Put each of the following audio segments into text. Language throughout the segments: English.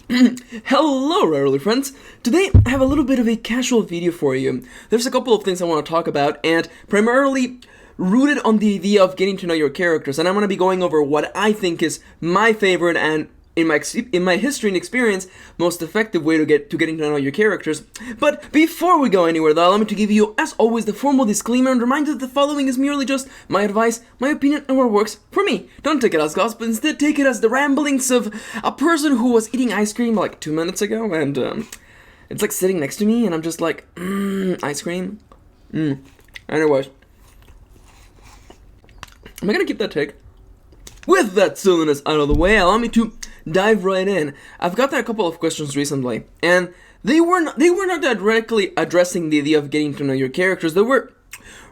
Hello, Rarely friends! Today, I have a little bit of a casual video for you. There's a couple of things I want to talk about, and primarily rooted on the idea of getting to know your characters, and I'm going to be going over what I think is my favorite and in my history and experience, most effective way to getting to know your characters. But before we go anywhere though, allow me to give you, as always, the formal disclaimer and reminder that the following is merely just my advice, my opinion, and what works for me. Don't take it as gospel, instead take it as the ramblings of a person who was eating ice cream like 2 minutes ago, and it's like sitting next to me, and I'm just like, ice cream? Anyways. Am I gonna keep that take? With that silliness out of the way, allow me to dive right in. I've gotten a couple of questions recently, and they were not directly addressing the idea of getting to know your characters. They were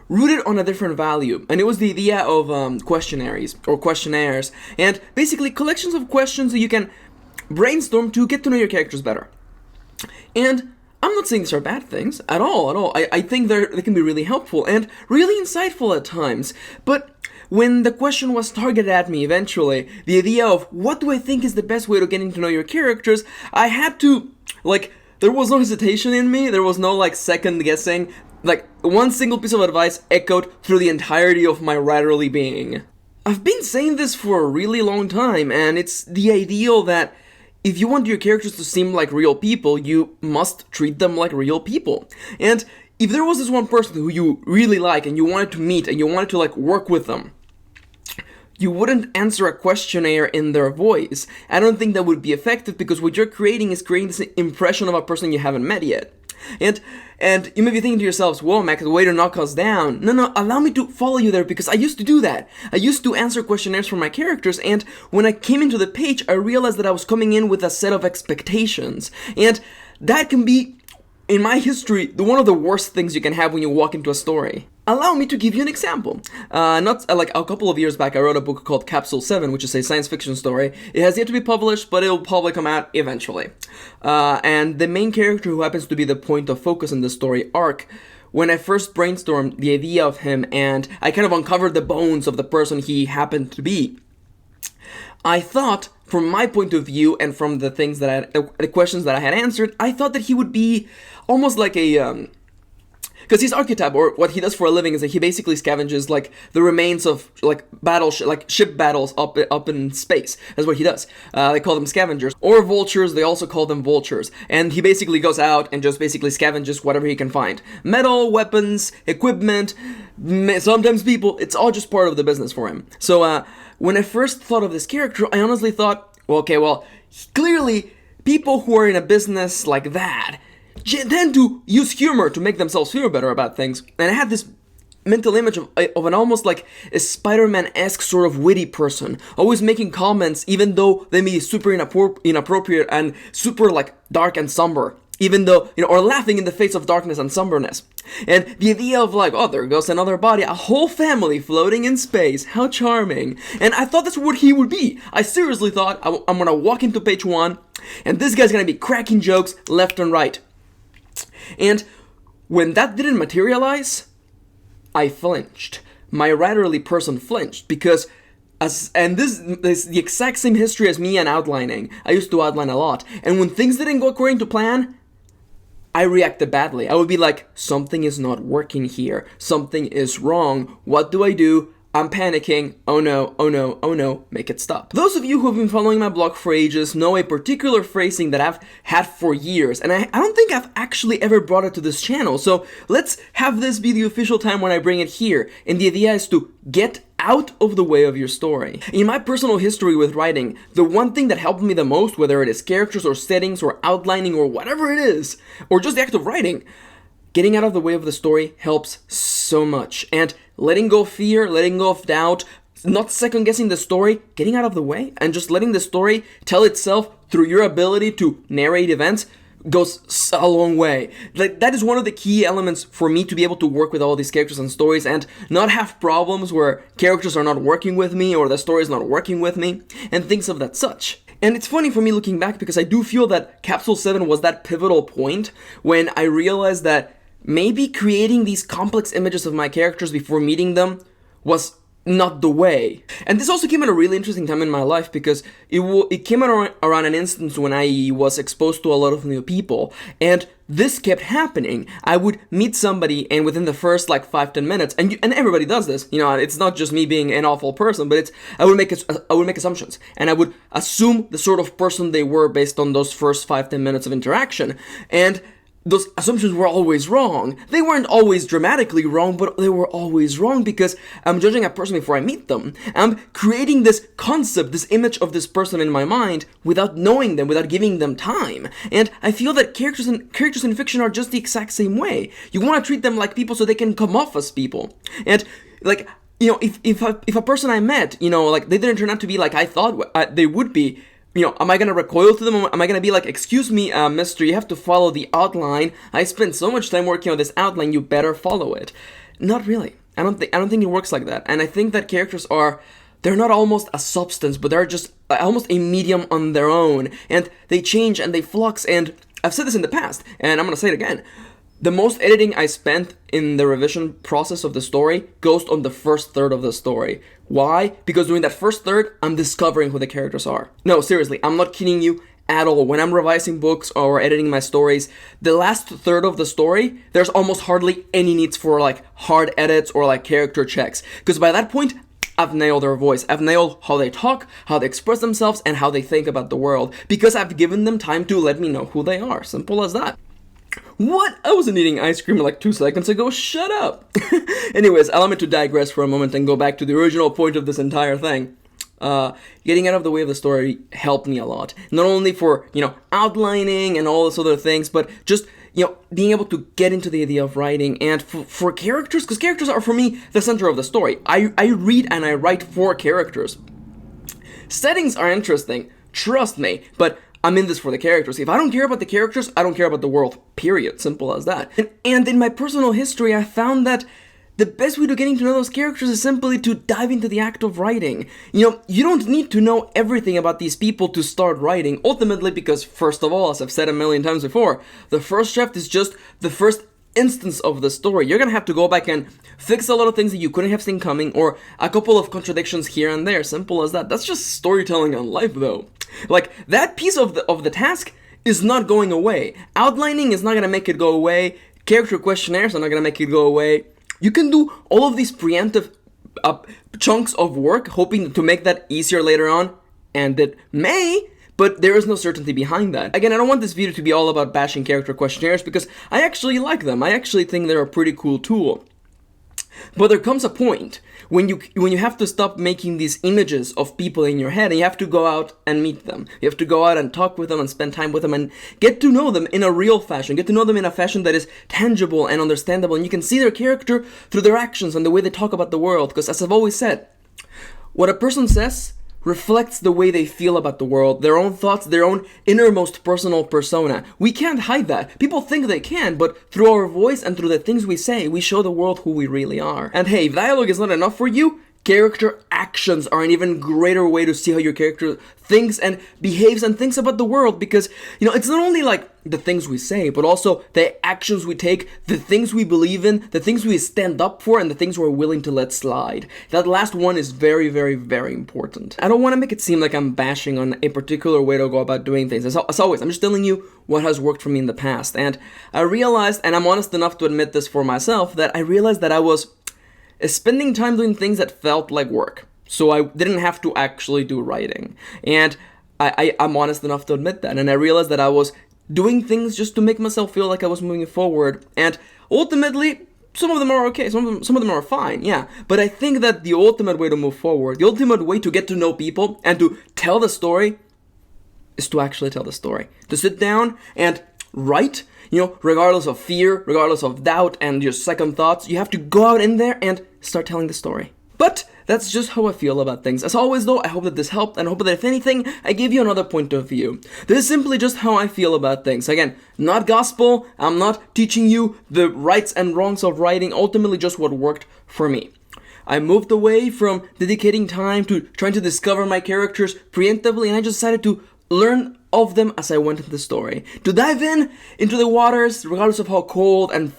rooted on a different value, and it was the idea of questionnaires, and basically collections of questions that you can brainstorm to get to know your characters better. And I'm not saying these are bad things at all. I think they can be really helpful and really insightful at times, but when the question was targeted at me eventually, the idea of what do I think is the best way to getting to know your characters, I had to, there was no hesitation in me, there was no, second guessing, one single piece of advice echoed through the entirety of my writerly being. I've been saying this for a really long time, and it's the ideal that if you want your characters to seem like real people, you must treat them like real people. And if there was this one person who you really like and you wanted to meet and you wanted to work with them, you wouldn't answer a questionnaire in their voice. I don't think that would be effective because what you're creating is creating this impression of a person you haven't met yet. And you may be thinking to yourselves, whoa, Max, way to knock us down. No, allow me to follow you there because I used to do that. I used to answer questionnaires for my characters, and when I came into the page, I realized that I was coming in with a set of expectations. And that can be, in my history, one of the worst things you can have when you walk into a story. Allow me to give you an example. A couple of years back, I wrote a book called Capsule 7, which is a science fiction story. It has yet to be published, but it will probably come out eventually. And the main character who happens to be the point of focus in the story arc, when I first brainstormed the idea of him and I kind of uncovered the bones of the person he happened to be, I thought, from my point of view and from the things that the questions that I had answered, I thought that he would be almost like a, because his archetype, or what he does for a living, is that he basically scavenges the remains of ship battles up in space. That's what he does. They call them scavengers, or vultures. They also call them vultures. And he basically goes out and just basically scavenges whatever he can find: metal, weapons, equipment, sometimes people. It's all just part of the business for him. So when I first thought of this character, I honestly thought, clearly people who are in a business like that tend to use humor to make themselves feel better about things. And I had this mental image of an almost like a Spider-Man-esque sort of witty person, always making comments even though they may be super inappropriate and super dark and somber, even though, or laughing in the face of darkness and somberness. And the idea of oh, there goes another body, a whole family floating in space, how charming. And I thought that's what he would be. I seriously thought I'm gonna walk into page 1 and this guy's gonna be cracking jokes left and right. And when that didn't materialize, I flinched. My writerly person flinched because, this is the exact same history as me and outlining. I used to outline a lot, and when things didn't go according to plan, I reacted badly. I would be like, something is not working here. Something is wrong. What do I do? I'm panicking. Oh no, make it stop. Those of you who have been following my blog for ages know a particular phrasing that I've had for years, and I don't think I've actually ever brought it to this channel, so let's have this be the official time when I bring it here. And the idea is to get out of the way of your story. In my personal history with writing, the one thing that helped me the most, whether it is characters or settings or outlining or whatever it is, or just the act of writing, getting out of the way of the story helps so much. And letting go of fear, letting go of doubt, not second-guessing the story, getting out of the way, and just letting the story tell itself through your ability to narrate events goes a long way. That is one of the key elements for me to be able to work with all these characters and stories and not have problems where characters are not working with me or the story is not working with me, and things of that such. And it's funny for me looking back because I do feel that Capsule 7 was that pivotal point when I realized that maybe creating these complex images of my characters before meeting them was not the way. And this also came at a really interesting time in my life because it came around an instance when I was exposed to a lot of new people, and this kept happening. I would meet somebody, and within the first like 5-10 minutes, and everybody does this, you know, it's not just me being an awful person, but I would make assumptions, and I would assume the sort of person they were based on those first 5-10 minutes of interaction, and those assumptions were always wrong. They weren't always dramatically wrong, but they were always wrong because I'm judging a person before I meet them. I'm creating this concept, this image of this person in my mind without knowing them, without giving them time. And I feel that characters in fiction are just the exact same way. You want to treat them like people so they can come off as people. And like, you know, if a person I met, you know, like they didn't turn out to be like I thought they would be, you know, am I going to recoil to them? Am I going to be like, excuse me, mister, you have to follow the outline. I spent so much time working on this outline, you better follow it. Not really. I don't think it works like that. And I think that characters they're not almost a substance, but they're just almost a medium on their own. And they change and they flux. And I've said this in the past, and I'm going to say it again. The most editing I spent in the revision process of the story goes on the first third of the story. Why? Because during that first third, I'm discovering who the characters are. No, seriously, I'm not kidding you at all. When I'm revising books or editing my stories, the last third of the story, there's almost hardly any needs for like hard edits or like character checks. Because by that point, I've nailed their voice. I've nailed how they talk, how they express themselves, and how they think about the world. Because I've given them time to let me know who they are. Simple as that. What? I wasn't eating ice cream like 2 seconds ago. Shut up. Anyways, allow me to digress for a moment and go back to the original point of this entire thing. Getting out of the way of the story helped me a lot. Not only for, you know, outlining and all those other things, but just, you know, being able to get into the idea of writing and for characters, because characters are, for me, the center of the story. I read and I write for characters. Settings are interesting, trust me, but I'm in this for the characters. If I don't care about the characters, I don't care about the world. Period. Simple as that. And in my personal history, I found that the best way to getting to know those characters is simply to dive into the act of writing. You know, you don't need to know everything about these people to start writing. Ultimately, because first of all, as I've said a million times before, the first draft is just the first instance of the story. You're gonna have to go back and fix a lot of things that you couldn't have seen coming, or a couple of contradictions here and there. Simple as that. That's just storytelling on life, though. Like, that piece of the task is not going away. Outlining is not gonna make it go away. Character questionnaires are not gonna make it go away. You can do all of these preemptive chunks of work, hoping to make that easier later on, and it may, but there is no certainty behind that. Again, I don't want this video to be all about bashing character questionnaires, because I actually like them. I actually think they're a pretty cool tool. But there comes a point when you have to stop making these images of people in your head, and you have to go out and meet them. You have to go out and talk with them and spend time with them and get to know them in a real fashion. Get to know them in a fashion that is tangible and understandable, and you can see their character through their actions and the way they talk about the world. Because as I've always said, what a person says reflects the way they feel about the world, their own thoughts, their own innermost personal persona. We can't hide that. People think they can, but through our voice and through the things we say, we show the world who we really are. And hey, if dialogue is not enough for you, character actions are an even greater way to see how your character thinks and behaves and thinks about the world, because, you know, it's not only like the things we say, but also the actions we take, the things we believe in, the things we stand up for, and the things we're willing to let slide. That last one is very, very, very important. I don't want to make it seem like I'm bashing on a particular way to go about doing things. As always, I'm just telling you what has worked for me in the past. And I realized, and I'm honest enough to admit this for myself, that I realized that I was spending time doing things that felt like work. So I didn't have to actually do writing. And I'm honest enough to admit that. And I realized that I was doing things just to make myself feel like I was moving forward. And ultimately, some of them are okay, some of them are fine, yeah. But I think that the ultimate way to move forward, the ultimate way to get to know people and to tell the story, is to actually tell the story. To sit down and write, you know, regardless of fear, regardless of doubt and your second thoughts, you have to go out in there and start telling the story. But that's just how I feel about things. As always, though, I hope that this helped, and I hope that if anything, I gave you another point of view. This is simply just how I feel about things. Again, not gospel, I'm not teaching you the rights and wrongs of writing, ultimately just what worked for me. I moved away from dedicating time to trying to discover my characters preemptively, and I just decided to learn of them as I went into the story. To dive into the waters, regardless of how cold and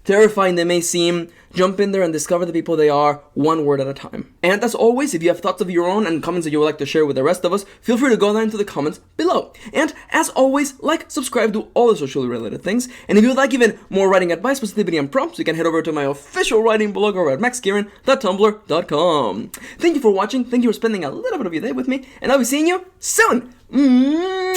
terrifying they may seem, jump in there and discover the people they are, one word at a time. And as always, if you have thoughts of your own and comments that you would like to share with the rest of us, feel free to go down into the comments below. And as always, like, subscribe, do all the socially related things. And if you would like even more writing advice, positivity, and prompts, you can head over to my official writing blog over at maxkirin.tumblr.com. Thank you for watching, thank you for spending a little bit of your day with me, and I'll be seeing you soon! Mwah!